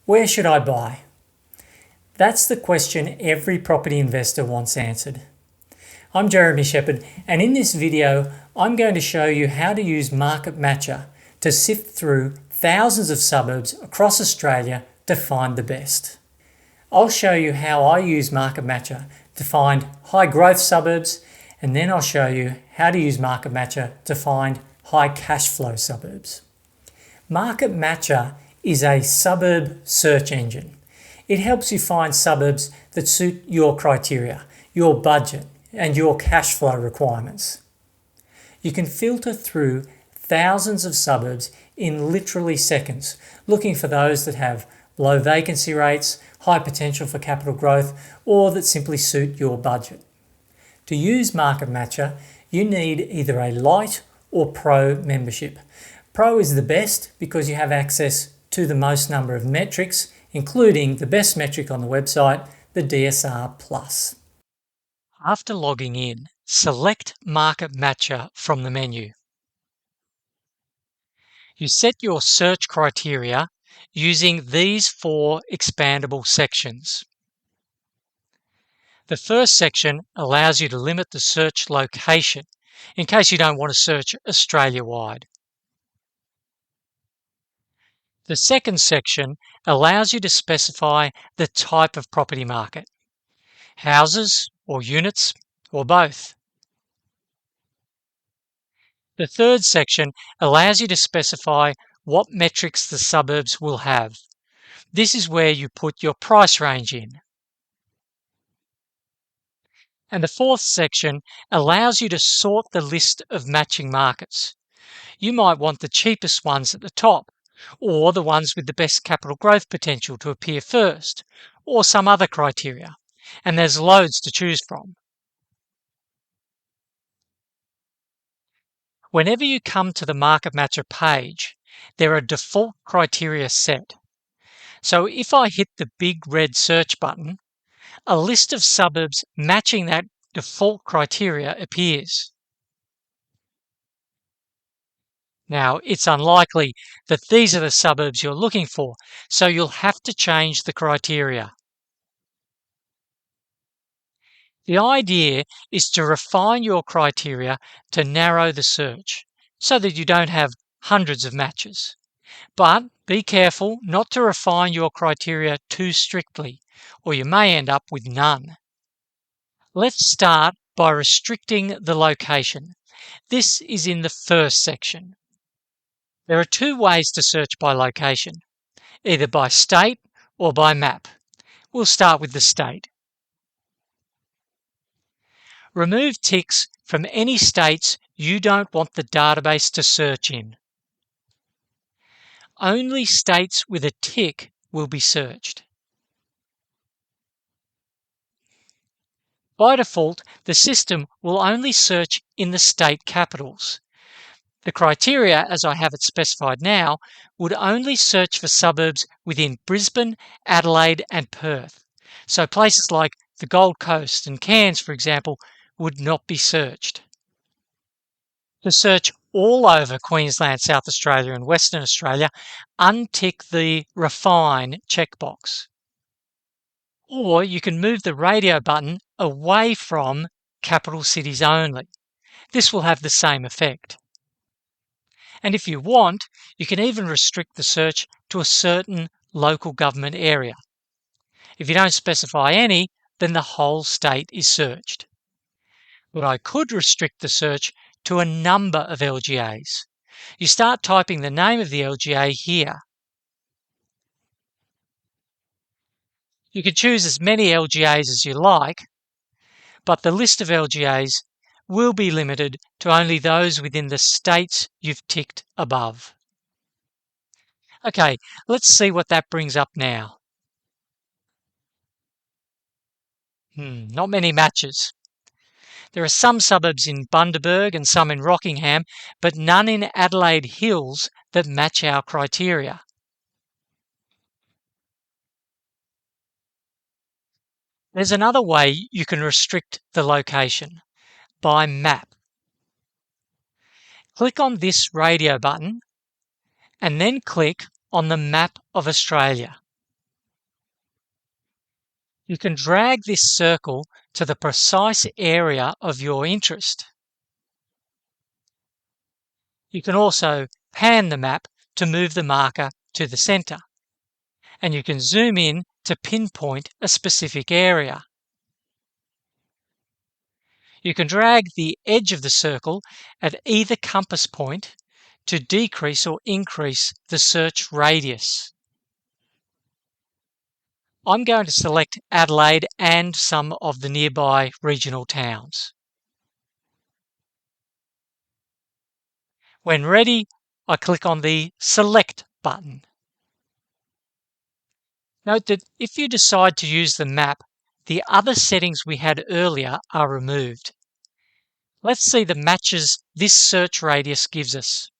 Where should I buy? That's the question every property investor wants answered. I'm Jeremy Shepherd, and in this video, I'm going to show you how to use Market Matcher to sift through thousands of suburbs across Australia to find the best. I'll show you how I use Market Matcher to find high growth suburbs, and then I'll show you how to use Market Matcher to find high cash flow suburbs. Market Matcher is a suburb search engine. It helps you find suburbs that suit your criteria, your budget, and your cash flow requirements. You can filter through thousands of suburbs in literally seconds, looking for those that have low vacancy rates, high potential for capital growth, or that simply suit your budget. To use Market Matcher, you need either a Lite or Pro membership. Pro is the best because you have access to the most number of metrics, including the best metric on the website, the DSR Plus. After logging in, select Market Matcher from the menu. You set your search criteria using these 4 expandable sections. The first section allows you to limit the search location in case you don't want to search Australia-wide. The second section allows you to specify the type of property market, houses or units or both. The third section allows you to specify what metrics the suburbs will have. This is where you put your price range in. And the fourth section allows you to sort the list of matching markets. You might want the cheapest ones at the top, or the ones with the best capital growth potential to appear first, or some other criteria, and there's loads to choose from. Whenever you come to the Market Matcher page, there are default criteria set. So if I hit the big red search button, a list of suburbs matching that default criteria appears. Now, it's unlikely that these are the suburbs you're looking for, so you'll have to change the criteria. The idea is to refine your criteria to narrow the search so that you don't have hundreds of matches. But be careful not to refine your criteria too strictly, or you may end up with none. Let's start by restricting the location. This is in the first section. There are 2 ways to search by location, either by state or by map. We'll start with the state. Remove ticks from any states you don't want the database to search in. Only states with a tick will be searched. By default, the system will only search in the state capitals. The criteria, as I have it specified now, would only search for suburbs within Brisbane, Adelaide and Perth. So places like the Gold Coast and Cairns, for example, would not be searched. To search all over Queensland, South Australia and Western Australia, untick the Refine checkbox. Or you can move the radio button away from capital cities only. This will have the same effect. And if you want, you can even restrict the search to a certain local government area. If you don't specify any, then the whole state is searched. But I could restrict the search to a number of LGAs. You start typing the name of the LGA here. You can choose as many LGAs as you like, but the list of LGAs will be limited to only those within the states you've ticked above. Okay, let's see what that brings up now. Not many matches. There are some suburbs in Bundaberg and some in Rockingham, but none in Adelaide Hills that match our criteria. There's another way you can restrict the location, by map. Click on this radio button and then click on the map of Australia. You can drag this circle to the precise area of your interest. You can also pan the map to move the marker to the center, and you can zoom in to pinpoint a specific area. You can drag the edge of the circle at either compass point to decrease or increase the search radius. I'm going to select Adelaide and some of the nearby regional towns. When ready, I click on the Select button. Note that if you decide to use the map, the other settings we had earlier are removed. Let's see the matches this search radius gives us.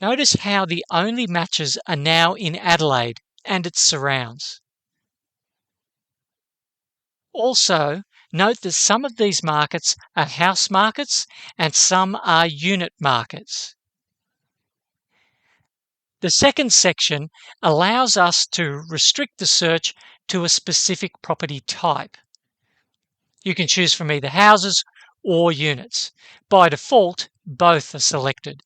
Notice how the only matches are now in Adelaide and its surrounds. Also, note that some of these markets are house markets and some are unit markets. The second section allows us to restrict the search to a specific property type. You can choose from either houses or units. By default, both are selected.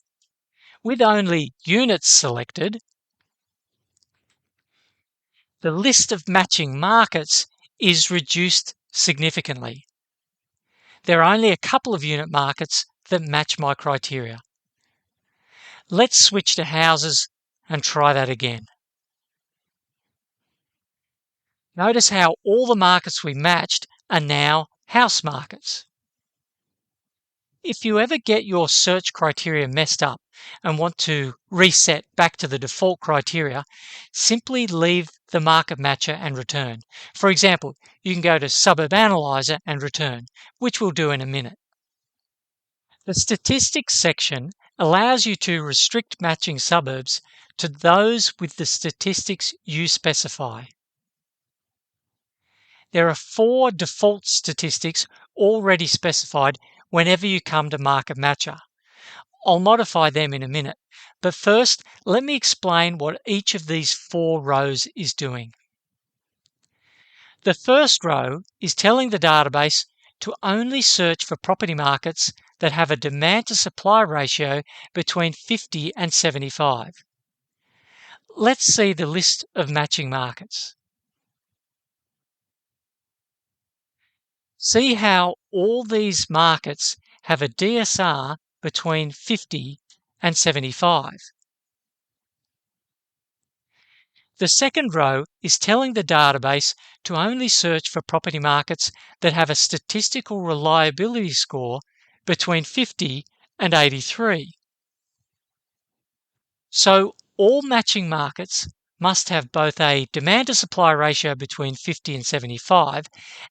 With only units selected, the list of matching markets is reduced significantly. There are only a couple of unit markets that match my criteria. Let's switch to houses and try that again. Notice how all the markets we matched are now house markets. If you ever get your search criteria messed up and want to reset back to the default criteria, simply leave the market matcher and return. For example, you can go to Suburb Analyzer and return, which we'll do in a minute. The statistics section allows you to restrict matching suburbs to those with the statistics you specify. There are 4 default statistics already specified whenever you come to Market Matcher. I'll modify them in a minute, but first let me explain what each of these 4 rows is doing. The first row is telling the database to only search for property markets that have a demand to supply ratio between 50 and 75. Let's see the list of matching markets. See how all these markets have a DSR between 50 and 75. The second row is telling the database to only search for property markets that have a statistical reliability score between 50 and 83. So all matching markets must have both a demand to supply ratio between 50 and 75,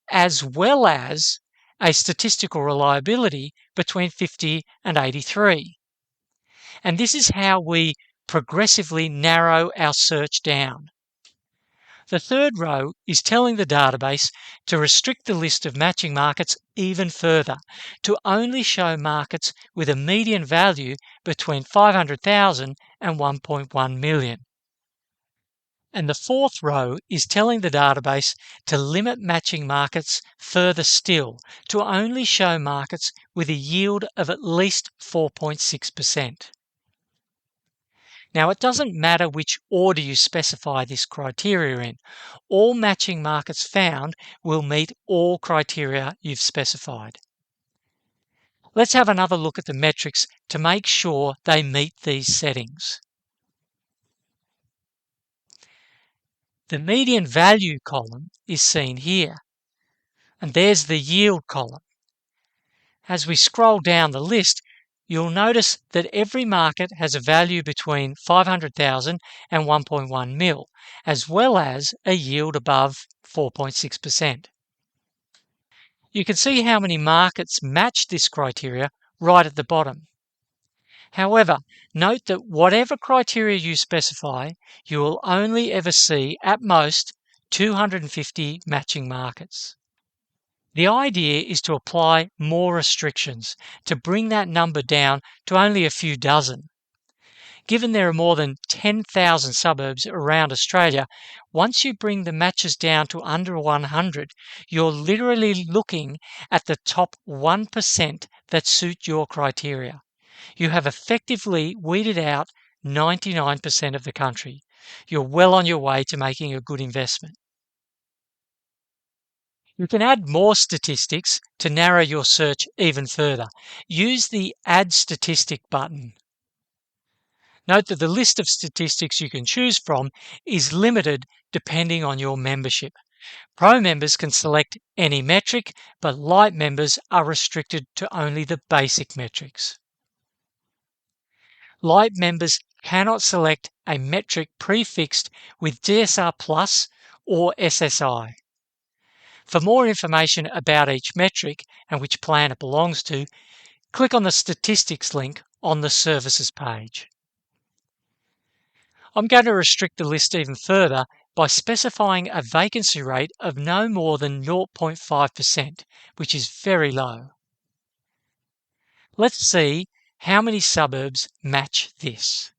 as well as a statistical reliability between 50 and 83. And this is how we progressively narrow our search down. The third row is telling the database to restrict the list of matching markets even further, to only show markets with a median value between 500,000 and 1.1 million. And the fourth row is telling the database to limit matching markets further still, to only show markets with a yield of at least 4.6%. Now, it doesn't matter which order you specify this criteria in. All matching markets found will meet all criteria you've specified. Let's have another look at the metrics to make sure they meet these settings. The median value column is seen here, and there's the yield column. As we scroll down the list, you'll notice that every market has a value between 500,000 and 1.1 mil, as well as a yield above 4.6%. You can see how many markets match this criteria right at the bottom. However, note that whatever criteria you specify, you will only ever see at most 250 matching markets. The idea is to apply more restrictions to bring that number down to only a few dozen. Given there are more than 10,000 suburbs around Australia, once you bring the matches down to under 100, you're literally looking at the top 1% that suit your criteria. You have effectively weeded out 99% of the country. You're well on your way to making a good investment. You can add more statistics to narrow your search even further. Use the Add Statistic button. Note that the list of statistics you can choose from is limited depending on your membership. Pro members can select any metric, but light members are restricted to only the basic metrics. Light members cannot select a metric prefixed with DSR Plus or SSI. For more information about each metric and which plan it belongs to, click on the Statistics link on the Services page. I'm going to restrict the list even further by specifying a vacancy rate of no more than 0.5%, which is very low. Let's see how many suburbs match this.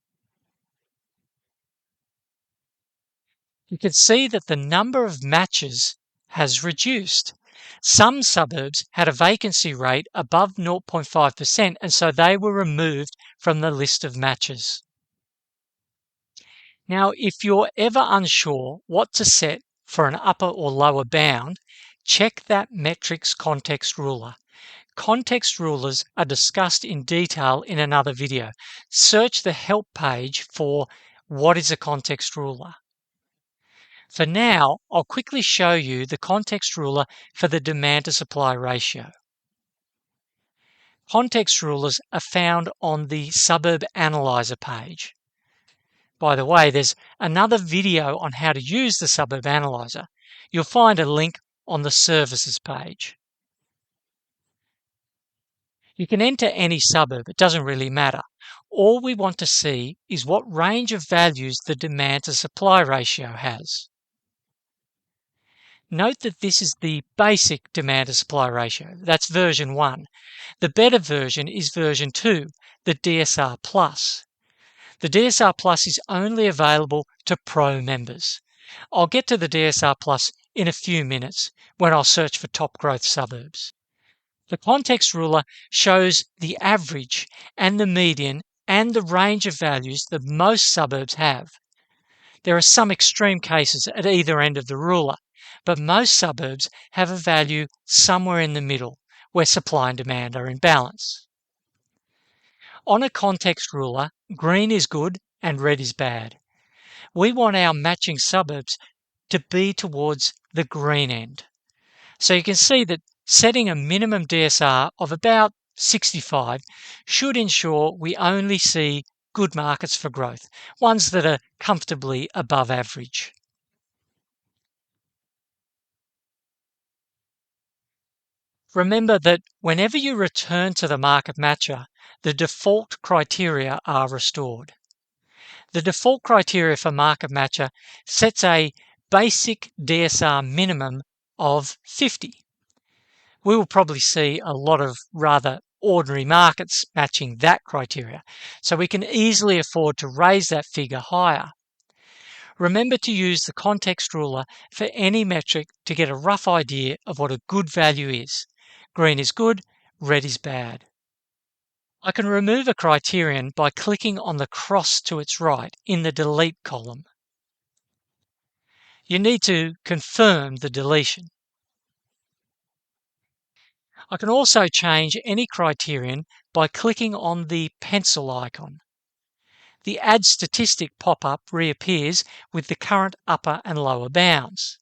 You can see that the number of matches has reduced. Some suburbs had a vacancy rate above 0.5%, and so they were removed from the list of matches. Now, if you're ever unsure what to set for an upper or lower bound, check that metrics context ruler. Context rulers are discussed in detail in another video. Search the help page for what is a context ruler. For now, I'll quickly show you the context ruler for the demand to supply ratio. Context rulers are found on the Suburb Analyzer page. By the way, there's another video on how to use the Suburb Analyzer. You'll find a link on the Services page. You can enter any suburb, it doesn't really matter. All we want to see is what range of values the demand to supply ratio has. Note that this is the basic demand to supply ratio. That's version 1. The better version is version 2, the DSR Plus. The DSR Plus is only available to Pro members. I'll get to the DSR Plus in a few minutes when I'll search for top growth suburbs. The context ruler shows the average and the median and the range of values that most suburbs have. There are some extreme cases at either end of the ruler, but most suburbs have a value somewhere in the middle where supply and demand are in balance. On a context ruler, green is good and red is bad. We want our matching suburbs to be towards the green end. So you can see that setting a minimum DSR of about 65 should ensure we only see good markets for growth, ones that are comfortably above average. Remember that whenever you return to the market matcher, the default criteria are restored. The default criteria for market matcher sets a basic DSR minimum of 50. We will probably see a lot of rather ordinary markets matching that criteria, so we can easily afford to raise that figure higher. Remember to use the context ruler for any metric to get a rough idea of what a good value is. Green is good, red is bad. I can remove a criterion by clicking on the cross to its right in the delete column. You need to confirm the deletion. I can also change any criterion by clicking on the pencil icon. The Add Statistic pop-up reappears with the current upper and lower bounds.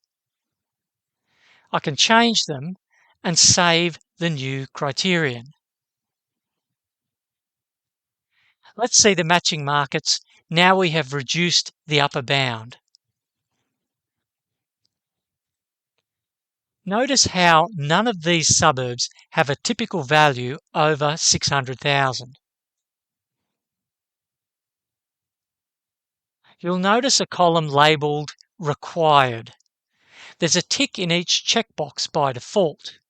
I can change them and save the new criterion. Let's see the matching markets now we have reduced the upper bound. Notice how none of these suburbs have a typical value over 600,000. You'll notice a column labelled Required. There's a tick in each checkbox by default.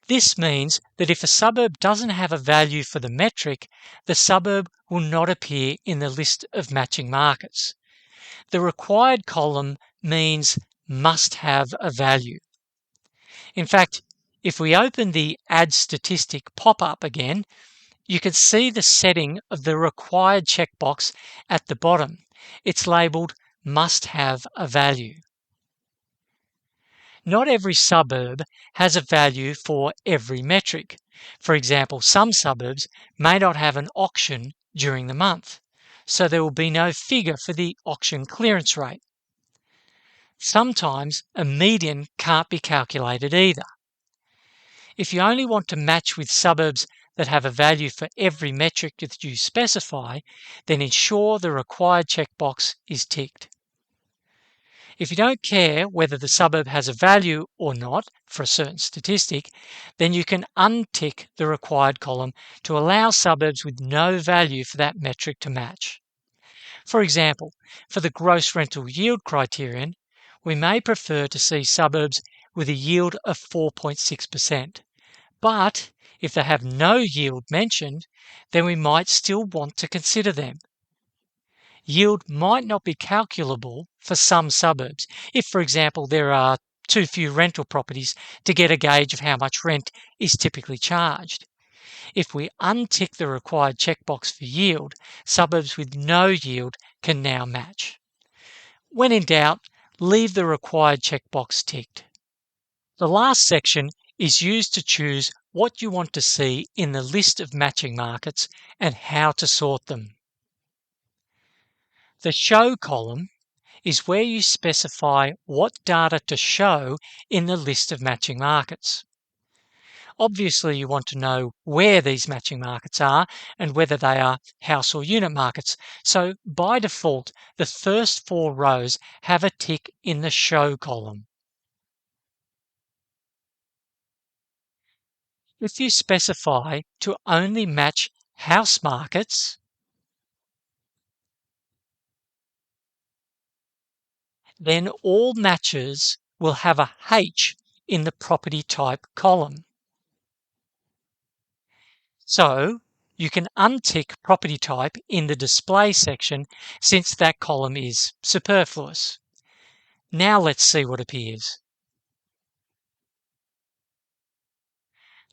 This means that if a suburb doesn't have a value for the metric, the suburb will not appear in the list of matching markets. The required column means must have a value. In fact, if we open the Add Statistic pop-up again, you can see the setting of the required checkbox at the bottom. It's labelled Must Have a Value. Not every suburb has a value for every metric. For example, some suburbs may not have an auction during the month, so there will be no figure for the auction clearance rate. Sometimes a median can't be calculated either. If you only want to match with suburbs that have a value for every metric that you specify, then ensure the required checkbox is ticked. If you don't care whether the suburb has a value or not for a certain statistic, then you can untick the required column to allow suburbs with no value for that metric to match. For example, for the gross rental yield criterion, we may prefer to see suburbs with a yield of 4.6%. But if they have no yield mentioned, then we might still want to consider them. Yield might not be calculable for some suburbs. If, for example, there are too few rental properties to get a gauge of how much rent is typically charged. If we untick the required checkbox for yield, suburbs with no yield can now match. When in doubt, leave the required checkbox ticked. The last section is used to choose what you want to see in the list of matching markets and how to sort them. The Show column is where you specify what data to show in the list of matching markets. Obviously, you want to know where these matching markets are and whether they are house or unit markets. So by default, the first 4 rows have a tick in the Show column. If you specify to only match house markets, then all matches will have a H in the property type column. So you can untick property type in the display section since that column is superfluous. Now let's see what appears.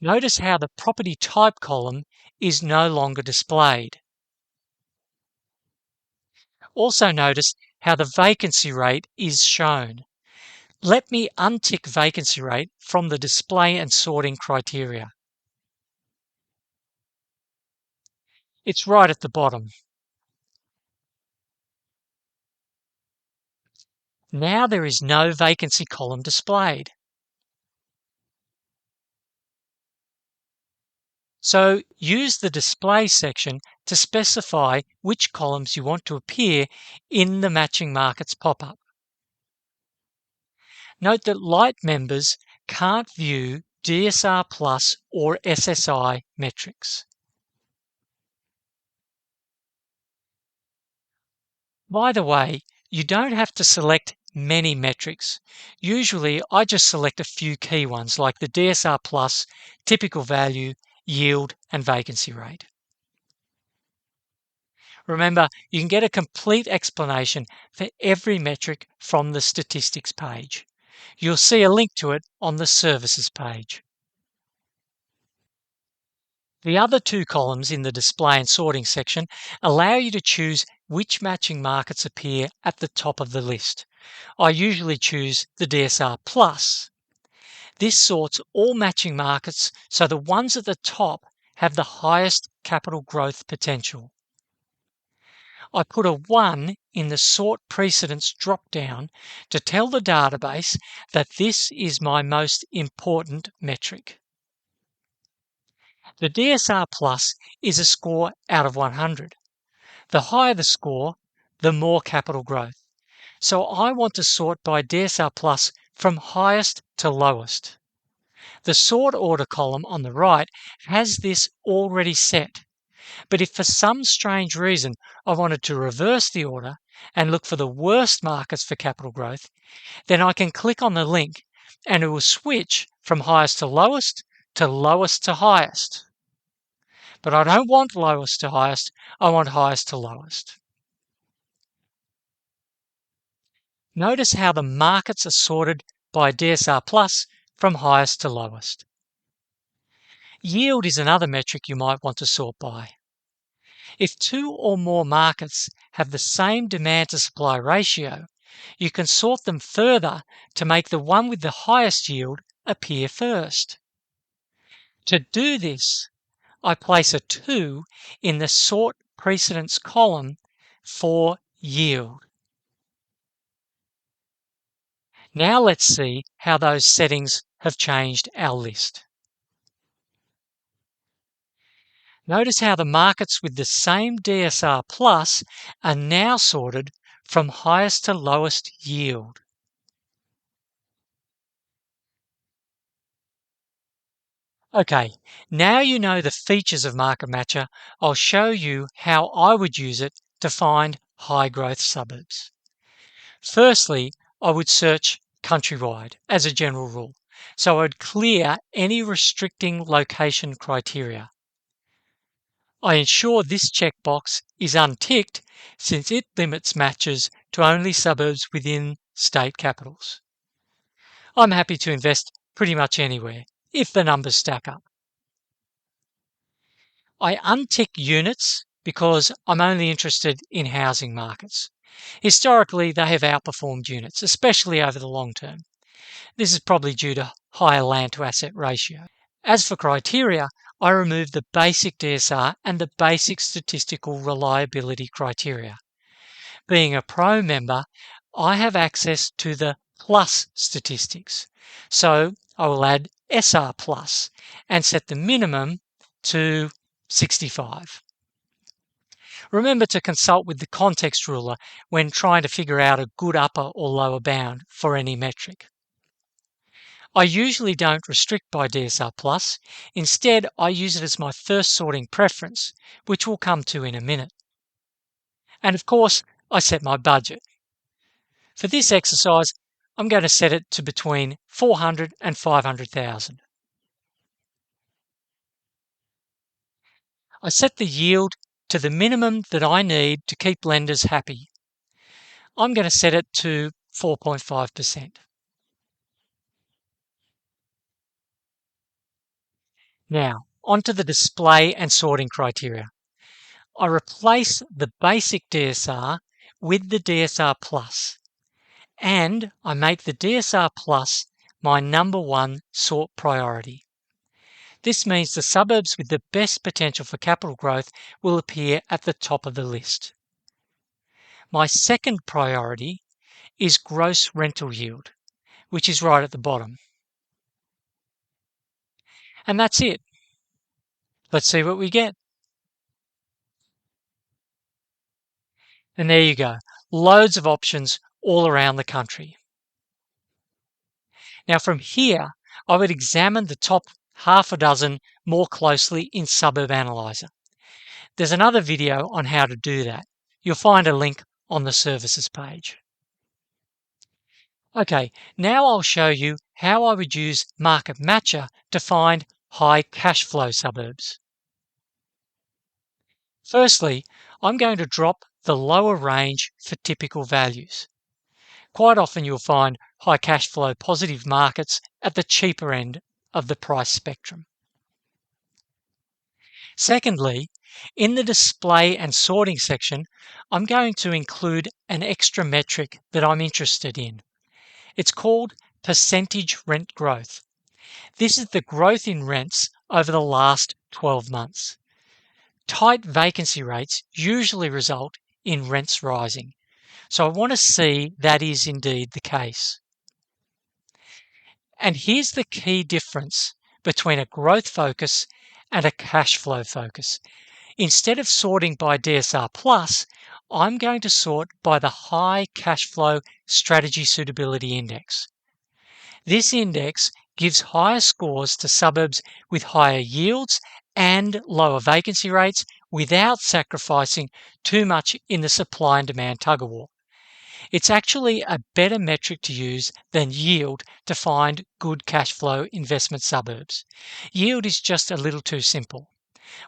Notice how the property type column is no longer displayed. Also notice how the vacancy rate is shown. Let me untick vacancy rate from the display and sorting criteria. It's right at the bottom. Now there is no vacancy column displayed. So use the display section to specify which columns you want to appear in the matching markets pop-up. Note that Light members can't view DSR Plus or SSI metrics. By the way, you don't have to select many metrics. Usually I just select a few key ones like the DSR Plus, typical value, yield, and vacancy rate. Remember, you can get a complete explanation for every metric from the statistics page. You'll see a link to it on the services page. The other 2 columns in the display and sorting section allow you to choose which matching markets appear at the top of the list. I usually choose the DSR Plus. This sorts all matching markets so the ones at the top have the highest capital growth potential. I put a 1 in the Sort Precedence drop-down to tell the database that this is my most important metric. The DSR Plus is a score out of 100. The higher the score, the more capital growth. So I want to sort by DSR Plus from highest to lowest. The sort order column on the right has this already set. But if for some strange reason I wanted to reverse the order and look for the worst markets for capital growth, then I can click on the link and it will switch from highest to lowest to lowest to highest. But I don't want lowest to highest, I want highest to lowest. Notice how the markets are sorted by DSR plus from highest to lowest. Yield is another metric you might want to sort by. If two or more markets have the same demand to supply ratio, you can sort them further to make the one with the highest yield appear first. To do this, I place a 2 in the sort precedence column for yield. Now let's see how those settings have changed our list. Notice how the markets with the same DSR plus are now sorted from highest to lowest yield. Okay, now you know the features of Market Matcher, I'll show you how I would use it to find high growth suburbs. Firstly, I would search countrywide as a general rule, so I'd clear any restricting location criteria. I ensure this checkbox is unticked since it limits matches to only suburbs within state capitals. I'm happy to invest pretty much anywhere if the numbers stack up. I untick units because I'm only interested in housing markets. Historically, they have outperformed units, especially over the long term. This is probably due to higher land to asset ratio. As for criteria, I remove the basic DSR and the basic statistical reliability criteria. Being a Pro member, I have access to the plus statistics. So I will add SR plus and set the minimum to 65. Remember to consult with the context ruler when trying to figure out a good upper or lower bound for any metric. I usually don't restrict by DSR plus. Instead, I use it as my first sorting preference, which we'll come to in a minute. And of course, I set my budget. For this exercise, I'm going to set it to between 400 and 500,000. I set the yield to the minimum that I need to keep lenders happy. I'm going to set it to 4.5%. Now, onto the display and sorting criteria. I replace the basic DSR with the DSR plus, and I make the DSR plus my number one sort priority. This means the suburbs with the best potential for capital growth will appear at the top of the list. My second priority is gross rental yield, which is right at the bottom. And that's it. Let's see what we get. And there you go. Loads of options all around the country. Now from here, I would examine the top half a dozen more closely in Suburb Analyzer. There's another video on how to do that. You'll find a link on the services page. Okay, now I'll show you how I would use Market Matcher to find high cash flow suburbs. Firstly, I'm going to drop the lower range for typical values. Quite often you'll find high cash flow positive markets at the cheaper end of the price spectrum. Secondly, in the display and sorting section, I'm going to include an extra metric that I'm interested in. It's called percentage rent growth. This is the growth in rents over the last 12 months. Tight vacancy rates usually result in rents rising. So I want to see that is indeed the case. And here's the key difference between a growth focus and a cash flow focus. Instead of sorting by DSR plus, I'm going to sort by the High Cash Flow Strategy Suitability Index. This index gives higher scores to suburbs with higher yields and lower vacancy rates without sacrificing too much in the supply and demand tug-of-war. It's actually a better metric to use than yield to find good cash flow investment suburbs. Yield is just a little too simple.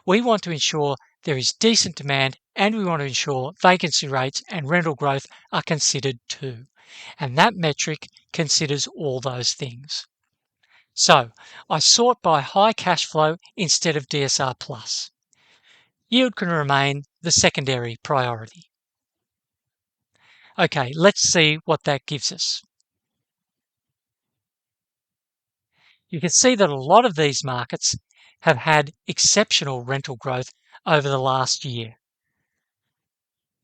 We want to ensure there is decent demand, and we want to ensure vacancy rates and rental growth are considered too. And that metric considers all those things. So I sort by high cash flow instead of DSR plus. Yield can remain the secondary priority. Okay, let's see what that gives us. You can see that a lot of these markets have had exceptional rental growth over the last year.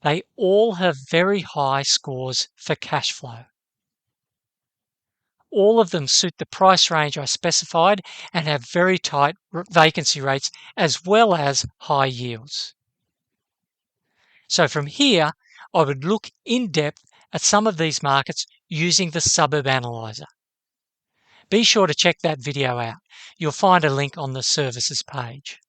They all have very high scores for cash flow. All of them suit the price range I specified and have very tight vacancy rates as well as high yields. So from here, I would look in depth at some of these markets using the Suburb Analyzer. Be sure to check that video out. You'll find a link on the services page.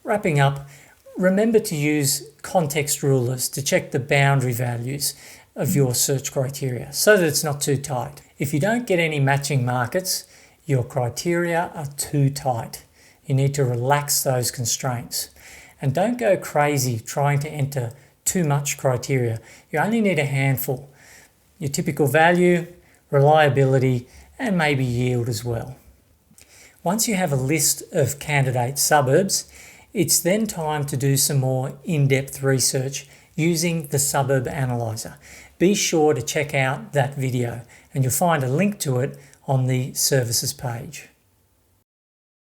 Wrapping up, remember to use context rulers to check the boundary values of your search criteria so that it's not too tight. If you don't get any matching markets, your criteria are too tight. You need to relax those constraints. And don't go crazy trying to enter too much criteria. You only need a handful. Your typical value, reliability, and maybe yield as well. Once you have a list of candidate suburbs, it's then time to do some more in-depth research using the Suburb Analyzer. Be sure to check out that video and you'll find a link to it on the services page.